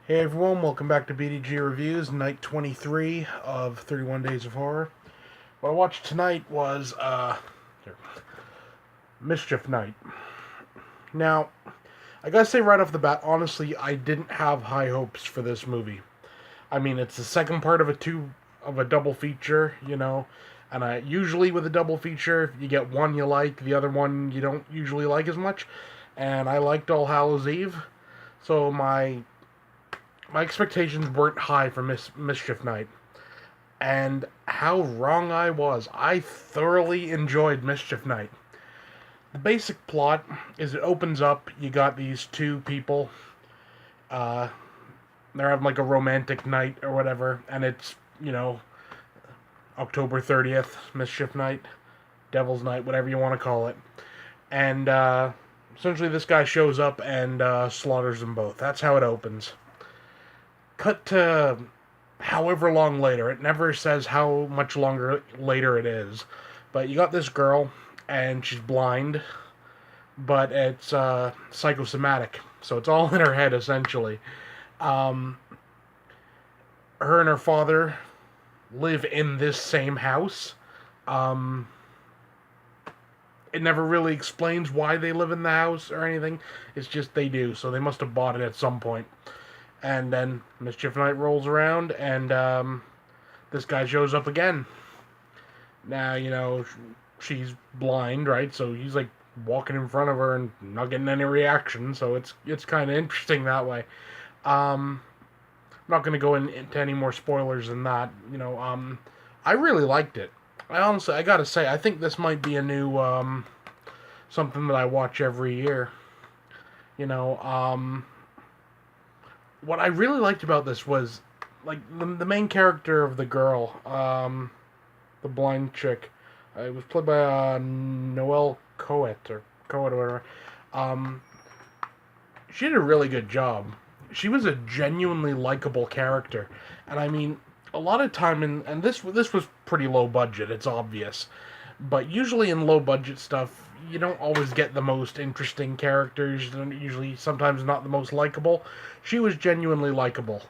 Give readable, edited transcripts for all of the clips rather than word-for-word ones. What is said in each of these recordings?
Hey everyone, welcome back to BDG Reviews, night 23 of 31 Days of Horror. What I watched tonight was, Mischief Night. Now, I gotta say right off the bat, honestly, I didn't have high hopes for this movie. I mean, it's the second part of a double feature, and usually with a double feature, you get one you like, the other one you don't usually like as much, and I liked All Hallows Eve, so my expectations weren't high for Mischief Night. And how wrong I was. I thoroughly enjoyed Mischief Night. The basic plot is it opens up, you got these two people, uh, they're having like a romantic night or whatever, and it's, October 30th, Mischief Night, Devil's Night, whatever you want to call it. And essentially this guy shows up and slaughters them both. That's how it opens. Cut to however long later. It never says how much longer later it is. But you got this girl, and she's blind, but it's psychosomatic. So it's all in her head, essentially. Um, her and her father live in this same house. Um, it never really explains why they live in the house or anything. It's just they do, so they must have bought it at some point. And then Mischief Night rolls around, and this guy shows up again. Now, she's blind, right? So he's like walking in front of her and not getting any reaction. So it's kind of interesting that way. I'm not going to go into any more spoilers than that. I really liked it. I gotta say, I think this might be a new something that I watch every year. You know, what I really liked about this was like the main character of the girl, the blind chick. It was played by Noelle Coet or whatever. Um, she did a really good job. She was a genuinely likable character, and I mean, a lot of time and this was pretty low budget. It's obvious, but usually in low budget stuff, you don't always get the most interesting characters, and usually sometimes not the most likable. She was genuinely likable.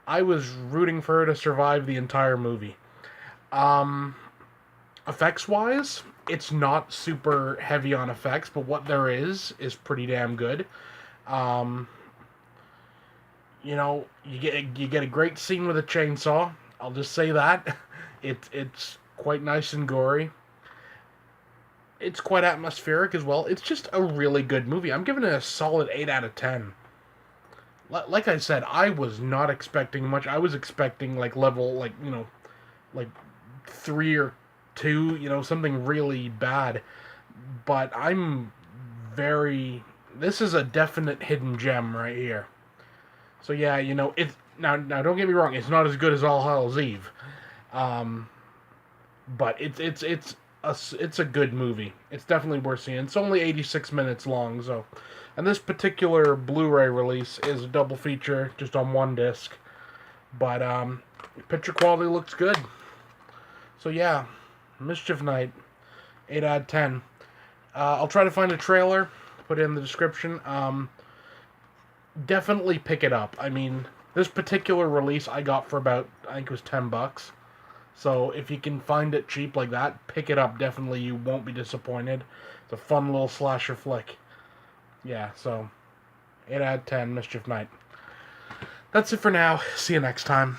I was rooting for her to survive the entire movie. Um, Effects wise, it's not super heavy on effects, but what there is pretty damn good. Um, you get a great scene with a chainsaw. I'll just say that. It's quite nice and gory. It's quite atmospheric as well. It's just a really good movie. I'm giving it a solid 8 out of 10. Like I said, I was not expecting much. I was expecting like level like 3 or 2, something really bad. But I'm very this is a definite hidden gem right here. So yeah, it now don't get me wrong, it's not as good as All Hallows Eve. Um but it's a good movie. It's definitely worth seeing. It's only 86 minutes long, so. And this particular Blu-ray release is a double feature, just on one disc. But picture quality looks good. So yeah, Mischief Night, 8 out of 10. I'll try to find a trailer, put it in the description. Definitely pick it up. I mean, this particular release I got for about, I think it was $10. So if you can find it cheap like that, pick it up. Definitely, you won't be disappointed. It's a fun little slasher flick. Yeah, so 8 out of 10, Mischief Night. That's it for now. See you next time.